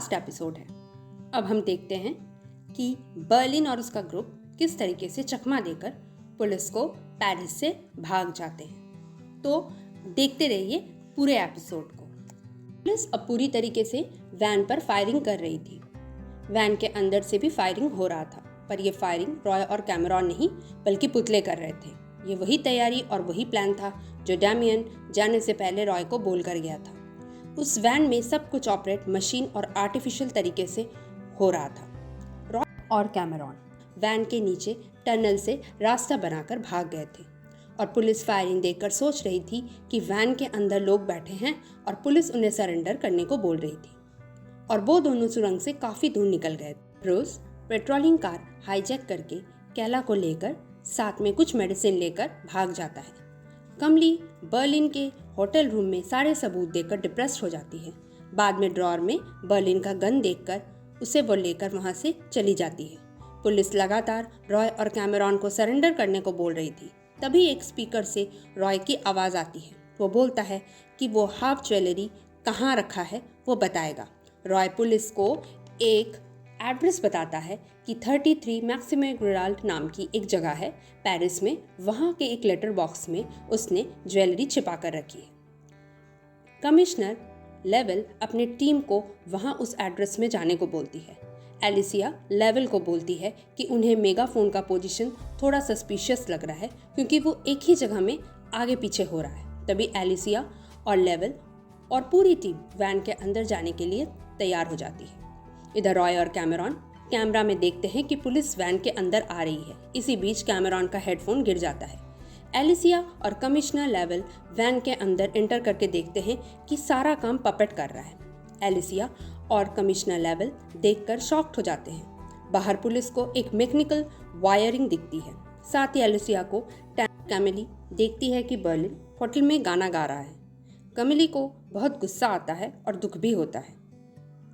Last episode है। अब हम देखते हैं कि बर्लिन और उसका ग्रुप किस तरीके से चकमा देकर पुलिस को पेरिस से भाग जाते हैं। तो देखते रहिए पूरे एपिसोड को। पुलिस अब पूरी तरीके से वैन पर फायरिंग कर रही थी। वैन के अंदर से भी फायरिंग हो रहा था, पर यह फायरिंग रॉय और कैमरॉन नहीं बल्कि पुतले कर रहे थे। ये वही तैयारी और वही प्लान था जो डैमियन जाने से पहले रॉय को बोल कर गया था। उस वैन में सब कुछ ऑपरेट मशीन और आर्टिफिशियल तरीके से हो रहा था। रॉय और कैमरॉन वैन के नीचे टनल से रास्ता बनाकर भाग गए थे और पुलिस फायरिंग देखकर सोच रही थी कि वैन के अंदर लोग बैठे हैं और पुलिस उन्हें सरेंडर करने को बोल रही थी। और वो दोनों सुरंग से काफ़ी दूर निकल गए। रोज पेट्रोलिंग कार हाईजैक करके कैला को लेकर साथ में कुछ मेडिसिन लेकर भाग जाता है। कमली बर्लिन के होटल रूम में सारे सबूत देखकर डिप्रेस्ड हो जाती है। बाद में ड्रॉअर में बर्लिन का गन देखकर उसे वो लेकर वहाँ से चली जाती है। पुलिस लगातार रॉय और कैमरॉन को सरेंडर करने को बोल रही थी। तभी एक स्पीकर से रॉय की आवाज़ आती है। वो बोलता है कि वो हाफ ज्वेलरी कहाँ रखा है वो बताएगा। रॉय पुलिस को एक एड्रेस बताता है कि 33 मैक्सिमे ग्रेराल्ट नाम की एक जगह है पेरिस में। वहाँ के एक लेटर बॉक्स में उसने ज्वेलरी छिपा कर रखी है। कमिश्नर लेवल अपने टीम को वहाँ उस एड्रेस में जाने को बोलती है। एलिसिया लेवल को बोलती है कि उन्हें मेगाफोन का पोजीशन थोड़ा सस्पिशियस लग रहा है क्योंकि वो एक ही जगह में आगे पीछे हो रहा है। तभी एलिसिया और लेवल और पूरी टीम वैन के अंदर जाने के लिए तैयार हो जाती है। इधर रॉय और कैमरॉन कैमरा में देखते हैं कि पुलिस वैन के अंदर आ रही है। इसी बीच कैमरॉन का हेडफोन गिर जाता है। एलिसिया और कमिश्नर लेवल वैन के अंदर एंटर करके देखते हैं कि सारा काम पपेट कर रहा है। एलिसिया और कमिश्नर लेवल देखकर शॉक्ड हो जाते हैं। बाहर पुलिस को एक मैकेनिकल वायरिंग दिखती है। साथ ही एलिसिया को कैमिली देखती है कि बर्लिन होटल में गाना गा रहा है। कैमिली को बहुत गुस्सा आता है और दुख भी होता है।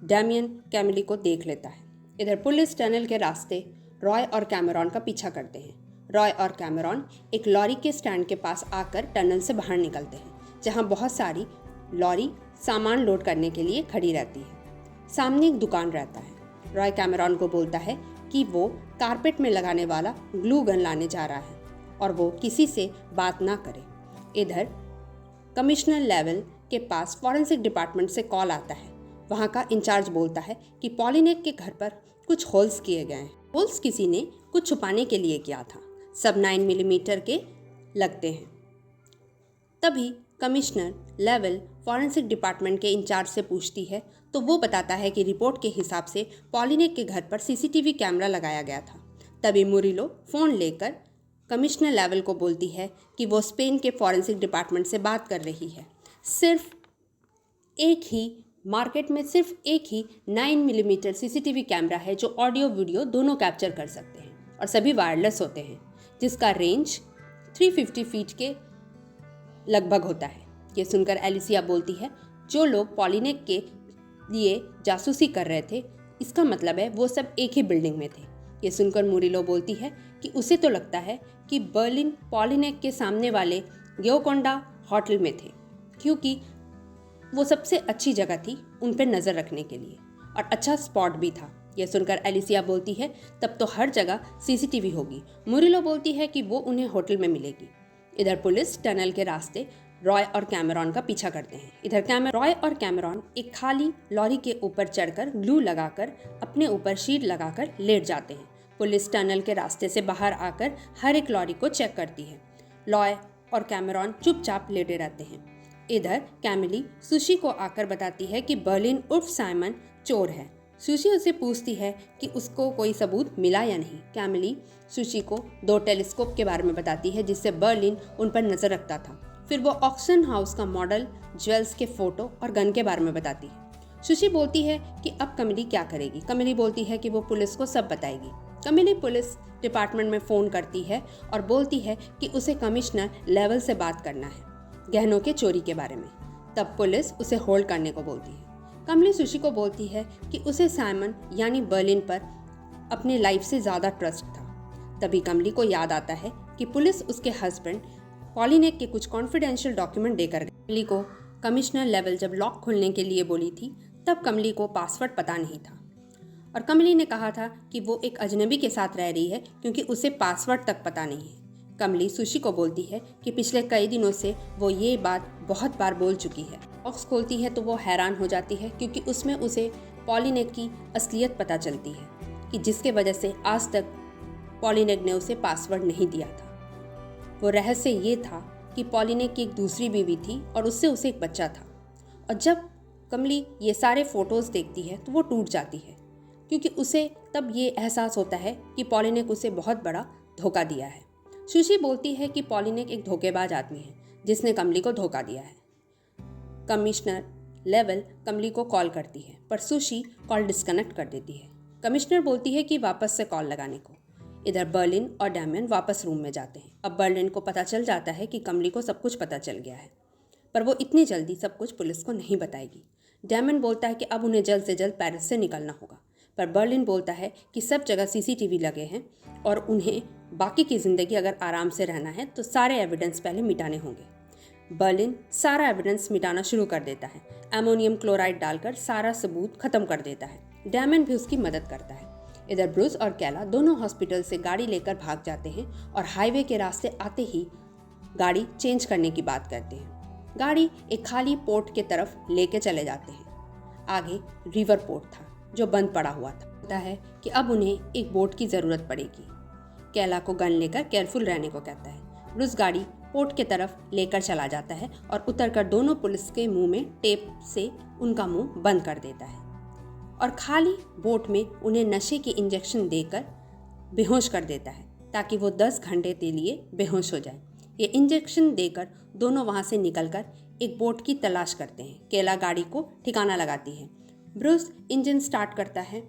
डैमियन कैमिली को देख लेता है। इधर पुलिस टनल के रास्ते रॉय और कैमरॉन का पीछा करते हैं। रॉय और कैमरॉन एक लॉरी के स्टैंड के पास आकर टनल से बाहर निकलते हैं, जहां बहुत सारी लॉरी सामान लोड करने के लिए खड़ी रहती है। सामने एक दुकान रहता है। रॉय कैमरॉन को बोलता है कि वो कारपेट में लगाने वाला ग्लू गन लाने जा रहा है और वो किसी से बात ना करे। इधर कमिश्नर लेवल के पास फॉरेंसिक डिपार्टमेंट से कॉल आता है। वहाँ का इंचार्ज बोलता है कि पॉलिनेक के घर पर कुछ होल्स किए गए हैं। होल्स किसी ने कुछ छुपाने के लिए किया था। सब 9 मिलीमीटर के लगते हैं। तभी कमिश्नर लेवल फॉरेंसिक डिपार्टमेंट के इंचार्ज से पूछती है तो वो बताता है कि रिपोर्ट के हिसाब से पॉलिनेक के घर पर सीसीटीवी कैमरा लगाया गया था। तभी मुरिलो फ़ोन लेकर कमिश्नर लेवल को बोलती है कि वो स्पेन के फॉरेंसिक डिपार्टमेंट से बात कर रही है। मार्केट में सिर्फ एक ही 9 मिलीमीटर सीसीटीवी कैमरा है जो ऑडियो वीडियो दोनों कैप्चर कर सकते हैं और सभी वायरलेस होते हैं, जिसका रेंज 350 फीट के लगभग होता है। ये सुनकर एलिसिया बोलती है जो लोग पॉलिनेक के लिए जासूसी कर रहे थे, इसका मतलब है वो सब एक ही बिल्डिंग में थे। ये सुनकर मुरिलो बोलती है कि उसे तो लगता है कि बर्लिन पॉलिनेक के सामने वाले ग्योकोंडा होटल में थे, क्योंकि वो सबसे अच्छी जगह थी उन पर नज़र रखने के लिए और अच्छा स्पॉट भी था। यह सुनकर एलिसिया बोलती है तब तो हर जगह सीसीटीवी होगी। मुरिलो बोलती है कि वो उन्हें होटल में मिलेगी। इधर पुलिस टनल के रास्ते रॉय और कैमरॉन का पीछा करते हैं। इधर रॉय और कैमरॉन एक खाली लॉरी के ऊपर चढ़कर ग्लू लगाकर अपने ऊपर शीट लगाकर लेट जाते हैं। पुलिस टनल के रास्ते से बाहर आकर हर एक लॉरी को चेक करती है। रॉय और कैमरॉन चुपचाप लेटे रहते हैं। इधर कैमिली सुशी को आकर बताती है कि बर्लिन उर्फ साइमन चोर है। सुशी उसे पूछती है कि उसको कोई सबूत मिला या नहीं। कैमिली सुशी को 2 टेलीस्कोप के बारे में बताती है जिससे बर्लिन उन पर नज़र रखता था। फिर वो ऑक्शन हाउस का मॉडल, ज्वेल्स के फोटो और गन के बारे में बताती है। सुशी बोलती है कि अब कैमिली क्या करेगी। कैमिली बोलती है कि वो पुलिस को सब बताएगी। कैमिली पुलिस डिपार्टमेंट में फ़ोन करती है और बोलती है कि उसे कमिश्नर लेवल से बात करना है गहनों के चोरी के बारे में। तब पुलिस उसे होल्ड करने को बोलती है। कमली सुशी को बोलती है कि उसे साइमन यानी बर्लिन पर अपने लाइफ से ज़्यादा ट्रस्ट था। तभी कमली को याद आता है कि पुलिस उसके हस्बैंड पॉलिनेक के कुछ कॉन्फिडेंशियल डॉक्यूमेंट देकर गई। कमली को कमिश्नर लेवल जब लॉक खोलने के लिए बोली थी तब कमली को पासवर्ड पता नहीं था और कमली ने कहा था कि वो एक अजनबी के साथ रह रही है क्योंकि उसे पासवर्ड तक पता नहीं है। कमली सुशी को बोलती है कि पिछले कई दिनों से वो ये बात बहुत बार बोल चुकी है। बॉक्स खोलती है तो वो हैरान हो जाती है क्योंकि उसमें उसे पॉलीनेग की असलियत पता चलती है कि जिसके वजह से आज तक पॉलीनेग ने उसे पासवर्ड नहीं दिया था। वो रहस्य ये था कि पॉलीनेग की एक दूसरी बीवी थी और उससे उसे एक बच्चा था। और जब कमली ये सारे फोटोज़ देखती है तो वो टूट जाती है क्योंकि उसे तब ये एहसास होता है कि पॉलीनेग उसे बहुत बड़ा धोखा दिया है। सुशी बोलती है कि पॉलीनेग एक धोखेबाज आदमी है जिसने कमली को धोखा दिया है। कमिश्नर लेवल कमली को कॉल करती है पर सुशी कॉल डिस्कनेक्ट कर देती है। कमिश्नर बोलती है कि वापस से कॉल लगाने को। इधर बर्लिन और डैमियन वापस रूम में जाते हैं। अब बर्लिन को पता चल जाता है कि कमली को सब कुछ पता चल गया है, पर वो इतनी जल्दी सब कुछ पुलिस को नहीं बताएगी। डैमियन बोलता है कि अब उन्हें जल्द से जल्द पेरिस से निकलना होगा, पर बर्लिन बोलता है कि सब जगह सीसीटीवी लगे हैं और उन्हें बाकी की ज़िंदगी अगर आराम से रहना है तो सारे एविडेंस पहले मिटाने होंगे। बर्लिन सारा एविडेंस मिटाना शुरू कर देता है। अमोनियम क्लोराइड डालकर सारा सबूत खत्म कर देता है। डैमियन भी उसकी मदद करता है। इधर ब्रूस और कैला दोनों हॉस्पिटल से गाड़ी लेकर भाग जाते हैं और हाईवे के रास्ते आते ही गाड़ी चेंज करने की बात करते हैं। गाड़ी एक खाली पोर्ट के तरफ लेके चले जाते हैं। आगे रिवर पोर्ट था जो बंद पड़ा हुआ था। होता है कि अब उन्हें एक बोट की ज़रूरत पड़ेगी। कैला को गन लेकर केयरफुल रहने को कहता है। ब्रूस गाड़ी पोर्ट के तरफ लेकर चला जाता है और उतरकर दोनों पुलिस के मुंह में टेप से उनका मुंह बंद कर देता है और खाली बोट में उन्हें नशे की इंजेक्शन देकर बेहोश कर देता है ताकि वो 10 घंटे के लिए बेहोश हो जाए। ये इंजेक्शन देकर दोनों वहाँ से निकलकर एक बोट की तलाश करते हैं। कैला गाड़ी को ठिकाना लगाती है। ब्रूस इंजन स्टार्ट करता है।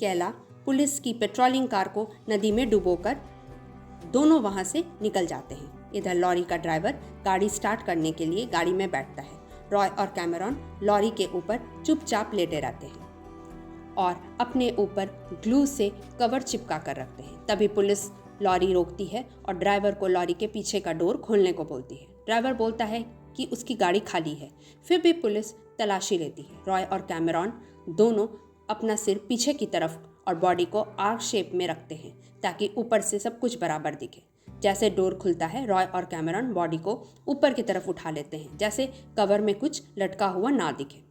कैला पुलिस की पेट्रोलिंग कार को नदी में डुबोकर दोनों वहाँ से निकल जाते हैं। इधर लॉरी का ड्राइवर गाड़ी स्टार्ट करने के लिए गाड़ी में बैठता है। रॉय और कैमरॉन लॉरी के ऊपर चुपचाप लेटे रहते हैं और अपने ऊपर ग्लू से कवर चिपका कर रखते हैं। तभी पुलिस लॉरी रोकती है और ड्राइवर को लॉरी के पीछे का डोर खोलने को बोलती है। ड्राइवर बोलता है कि उसकी गाड़ी खाली है, फिर भी पुलिस तलाशी लेती है। रॉय और कैमरॉन दोनों अपना सिर पीछे की तरफ और बॉडी को आर्क शेप में रखते हैं ताकि ऊपर से सब कुछ बराबर दिखे। जैसे डोर खुलता है, रॉय और कैमरॉन बॉडी को ऊपर की तरफ उठा लेते हैं जैसे कवर में कुछ लटका हुआ ना दिखे।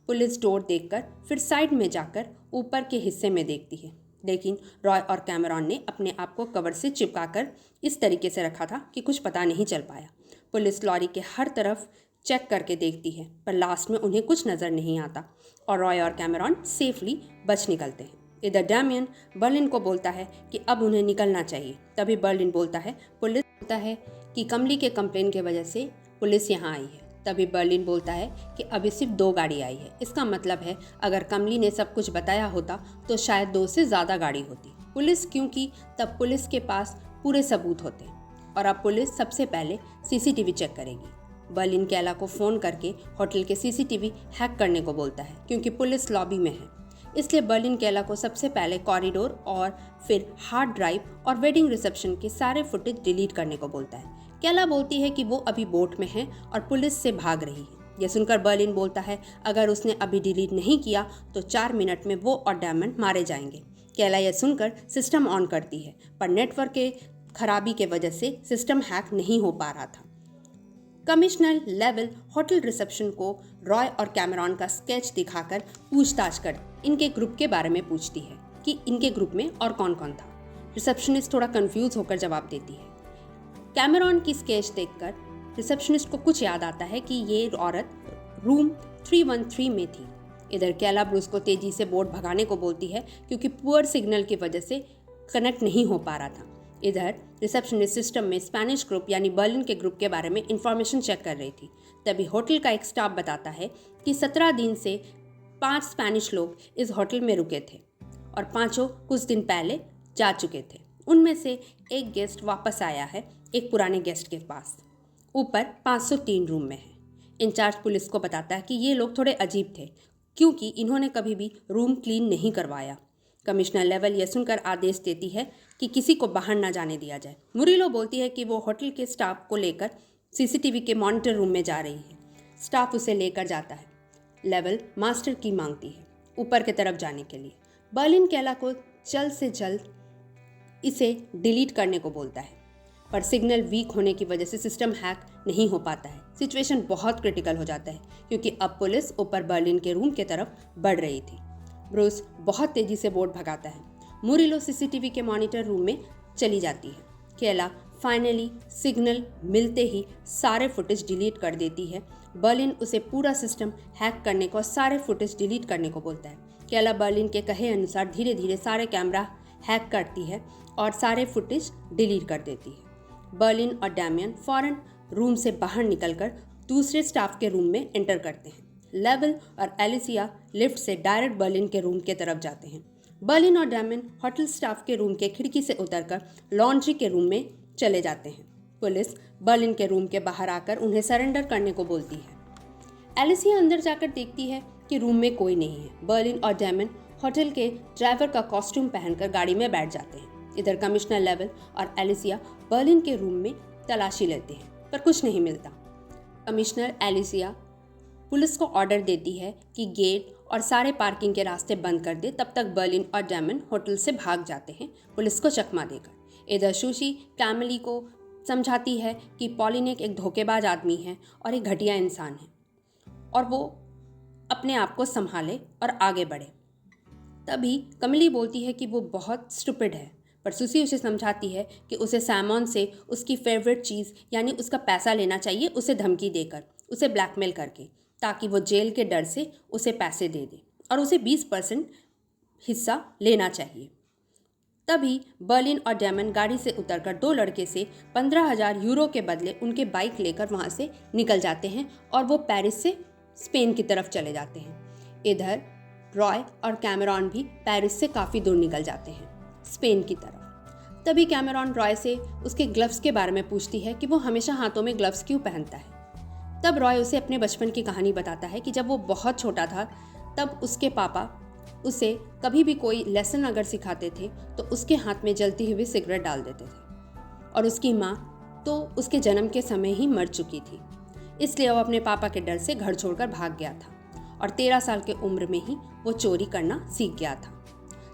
पुलिस डोर देखकर फिर साइड में जाकर ऊपर के हिस्से में देखती है, लेकिन रॉय और कैमरॉन ने अपने आप को कवर से चिपकाकर इस तरीके से रखा था कि कुछ पता नहीं चल पाया। पुलिस लॉरी के हर तरफ चेक करके देखती है पर लास्ट में उन्हें कुछ नज़र नहीं आता और रॉय और कैमरॉन सेफली बच निकलते हैं। इधर डैमियन बर्लिन को बोलता है कि अब उन्हें निकलना चाहिए। तभी बर्लिन बोलता है कि कमली के कंप्लेन की वजह से पुलिस यहाँ आई है। तभी बर्लिन बोलता है कि अभी सिर्फ 2 गाड़ी आई है। इसका मतलब है अगर कमली ने सब कुछ बताया होता तो शायद 2 से ज़्यादा गाड़ी होती पुलिस, क्योंकि तब पुलिस के पास पूरे सबूत होते और अब पुलिस सबसे पहले सीसीटीवी चेक करेगी। बर्लिन कैला को फ़ोन करके होटल के सीसीटीवी हैक करने को बोलता है क्योंकि पुलिस लॉबी में है। इसलिए बर्लिन कैला को सबसे पहले कॉरिडोर और फिर हार्ड ड्राइव और वेडिंग रिसेप्शन के सारे फुटेज डिलीट करने को बोलता है। कैला बोलती है कि वो अभी बोट में है और पुलिस से भाग रही है। यह सुनकर बर्लिन बोलता है अगर उसने अभी डिलीट नहीं किया तो 4 मिनट में वो और डैमन मारे जाएंगे। कैला यह सुनकर सिस्टम ऑन करती है पर नेटवर्क के खराबी के वजह से सिस्टम हैक नहीं हो पा रहा था। कमिश्नर लेवल होटल रिसेप्शन को रॉय और कैमरॉन का स्केच दिखाकर पूछताछ कर इनके ग्रुप के बारे में पूछती है कि इनके ग्रुप में और कौन कौन था। रिसेप्शनिस्ट थोड़ा कंफ्यूज होकर जवाब देती है। कैमरॉन की स्केच देखकर रिसेप्शनिस्ट को कुछ याद आता है कि ये औरत रूम 313 में थी। इधर कैला ब्रूस को तेजी से बोट भगाने को बोलती है क्योंकि पुअर सिग्नल की वजह से कनेक्ट नहीं हो पा रहा था। इधर रिसेप्शनिस्ट सिस्टम में स्पेनिश ग्रुप यानी बर्लिन के ग्रुप के बारे में इंफॉर्मेशन चेक कर रही थी। तभी होटल का एक स्टाफ बताता है कि 17 दिन से 5 स्पेनिश लोग इस होटल में रुके थे और 5 कुछ दिन पहले जा चुके थे। उनमें से एक गेस्ट वापस आया है एक पुराने गेस्ट के पास। ऊपर 503 रूम में है। इंचार्ज पुलिस को बताता है कि ये लोग थोड़े अजीब थे क्योंकि इन्होंने कभी भी रूम क्लीन नहीं करवाया। कमिश्नर लेवल यह सुनकर आदेश देती है कि किसी को बाहर ना जाने दिया जाए। मुरिलो बोलती है कि वो होटल के स्टाफ को लेकर सीसीटीवी के मॉनिटर रूम में जा रही है। स्टाफ उसे लेकर जाता है। लेवल मास्टर की मांगती है ऊपर की तरफ जाने के लिए। बर्लिन कैला को जल्द से जल्द इसे डिलीट करने को बोलता है, पर सिग्नल वीक होने की वजह से सिस्टम हैक नहीं हो पाता है। सिचुएशन बहुत क्रिटिकल हो जाता है क्योंकि अब पुलिस ऊपर बर्लिन के रूम की तरफ बढ़ रही थी। ब्रूस बहुत तेजी से बोर्ड भगाता है। मुरिलो सीसीटीवी के मॉनिटर रूम में चली जाती है। कैला फाइनली सिग्नल मिलते ही सारे फुटेज डिलीट कर देती है। बर्लिन उसे पूरा सिस्टम हैक करने को और सारे फुटेज डिलीट करने को बोलता है। कैला बर्लिन के कहे अनुसार धीरे धीरे सारे कैमरा हैक करती है और सारे फुटेज डिलीट कर देती है। बर्लिन और डैमियन फौरन रूम से बाहर निकलकर दूसरे स्टाफ के रूम में एंटर करते हैं। लेवल और एलिसिया लिफ्ट से डायरेक्ट बर्लिन के रूम के तरफ जाते हैं। बर्लिन और डैमियन होटल स्टाफ के रूम के खिड़की से उतरकर लॉन्ड्री के रूम में चले जाते हैं। पुलिस बर्लिन के रूम के बाहर आकर उन्हें सरेंडर करने को बोलती है। एलिसिया अंदर जाकर देखती है कि रूम में कोई नहीं है। बर्लिन और डैमियन होटल के ड्राइवर का कॉस्ट्यूम पहनकर गाड़ी में बैठ जाते हैं। इधर कमिश्नर लेवल और एलिसिया बर्लिन के रूम में तलाशी लेते हैं, पर कुछ नहीं मिलता। कमिश्नर एलिसिया पुलिस को ऑर्डर देती है कि गेट और सारे पार्किंग के रास्ते बंद कर दे। तब तक बर्लिन और डैमियन होटल से भाग जाते हैं पुलिस को चकमा देकर। इधर सुशी कैमली को समझाती है कि पॉलिनेक एक धोखेबाज आदमी है और एक घटिया इंसान है और वो अपने आप को संभाले और आगे बढ़े। तभी कमली बोलती है कि वो बहुत स्टूपिड है, पर सुसी उसे समझाती है कि उसे सैमन से उसकी फेवरेट चीज़ यानी उसका पैसा लेना चाहिए, उसे धमकी देकर, उसे ब्लैकमेल करके, ताकि वो जेल के डर से उसे पैसे दे दे और उसे 20% हिस्सा लेना चाहिए। तभी बर्लिन और डैमियन गाड़ी से उतरकर दो लड़के से 15,000 यूरो के बदले उनके बाइक लेकर वहाँ से निकल जाते हैं और वो पेरिस से स्पेन की तरफ चले जाते हैं। इधर रॉय और कैमरॉन भी पेरिस से काफ़ी दूर निकल जाते हैं स्पेन की तरफ। तभी कैमरॉन रॉय से उसके ग्लव्स के बारे में पूछती है कि वो हमेशा हाथों में ग्लव्स क्यों पहनता है। तब रॉय उसे अपने बचपन की कहानी बताता है कि जब वो बहुत छोटा था तब उसके पापा उसे कभी भी कोई लेसन अगर सिखाते थे तो उसके हाथ में जलती हुई सिगरेट डाल देते थे और उसकी माँ तो उसके जन्म के समय ही मर चुकी थी, इसलिए वो अपने पापा के डर से घर छोड़कर भाग गया था और 13 साल के उम्र में ही वो चोरी करना सीख गया था।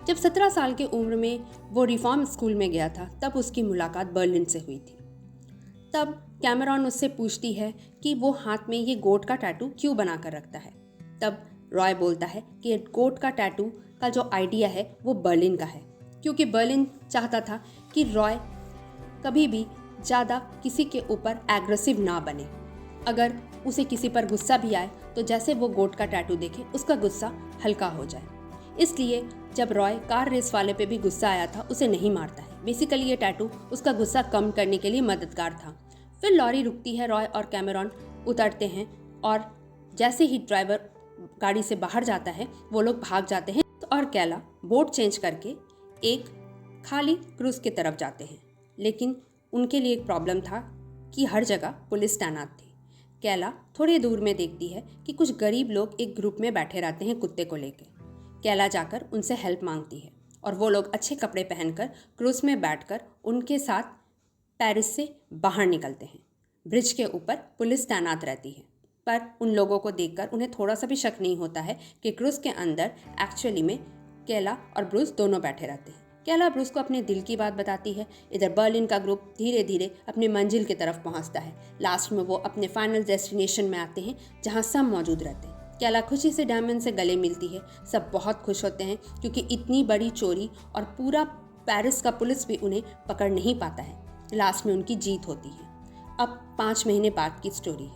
जब 17 साल के उम्र में वो रिफॉर्म स्कूल में गया था तब उसकी मुलाकात बर्लिन से हुई थी। तब कैमरॉन उससे पूछती है कि वो हाथ में ये गोट का टैटू क्यों बना कर रखता है। तब रॉय बोलता है कि गोट का टैटू का जो आइडिया है वो बर्लिन का है, क्योंकि बर्लिन चाहता था कि रॉय कभी भी ज़्यादा किसी के ऊपर एग्रेसिव ना बने। अगर उसे किसी पर गुस्सा भी आए तो जैसे वो गोट का टैटू देखे उसका गुस्सा हल्का हो जाए। इसलिए जब रॉय कार रेस वाले पे भी गुस्सा आया था उसे नहीं मारता है। बेसिकली ये टैटू उसका गुस्सा कम करने के लिए मददगार था। फिर लॉरी रुकती है, रॉय और कैमरॉन उतरते हैं और जैसे ही ड्राइवर गाड़ी से बाहर जाता है वो लोग भाग जाते हैं और कैला बोट चेंज करके एक खाली क्रूज की तरफ जाते हैं। लेकिन उनके लिए एक प्रॉब्लम था कि हर जगह पुलिस तैनात थी। कैला थोड़ी दूर में देखती है कि कुछ गरीब लोग एक ग्रुप में बैठे रहते हैं कुत्ते को लेकर। कैला जाकर उनसे हेल्प मांगती है और वो लोग अच्छे कपड़े पहनकर क्रूज में बैठकर उनके साथ पेरिस से बाहर निकलते हैं। ब्रिज के ऊपर पुलिस तैनात रहती है, पर उन लोगों को देखकर उन्हें थोड़ा सा भी शक नहीं होता है कि क्रूज के अंदर एक्चुअली में कैला और ब्रूस दोनों बैठे रहते हैं। कैला ब्रूस को अपने दिल की बात बताती है। इधर बर्लिन का ग्रुप धीरे धीरे अपनी मंजिल की तरफ पहुंचता है। लास्ट में वो अपने फाइनल डेस्टिनेशन में आते हैं जहां सब मौजूद रहते हैं। कैला खुशी से डैमियन से गले मिलती है। सब बहुत खुश होते हैं क्योंकि इतनी बड़ी चोरी और पूरा पेरिस का पुलिस भी उन्हें पकड़ नहीं पाता है। लास्ट में उनकी जीत होती है। अब 5 महीने बाद की स्टोरी है।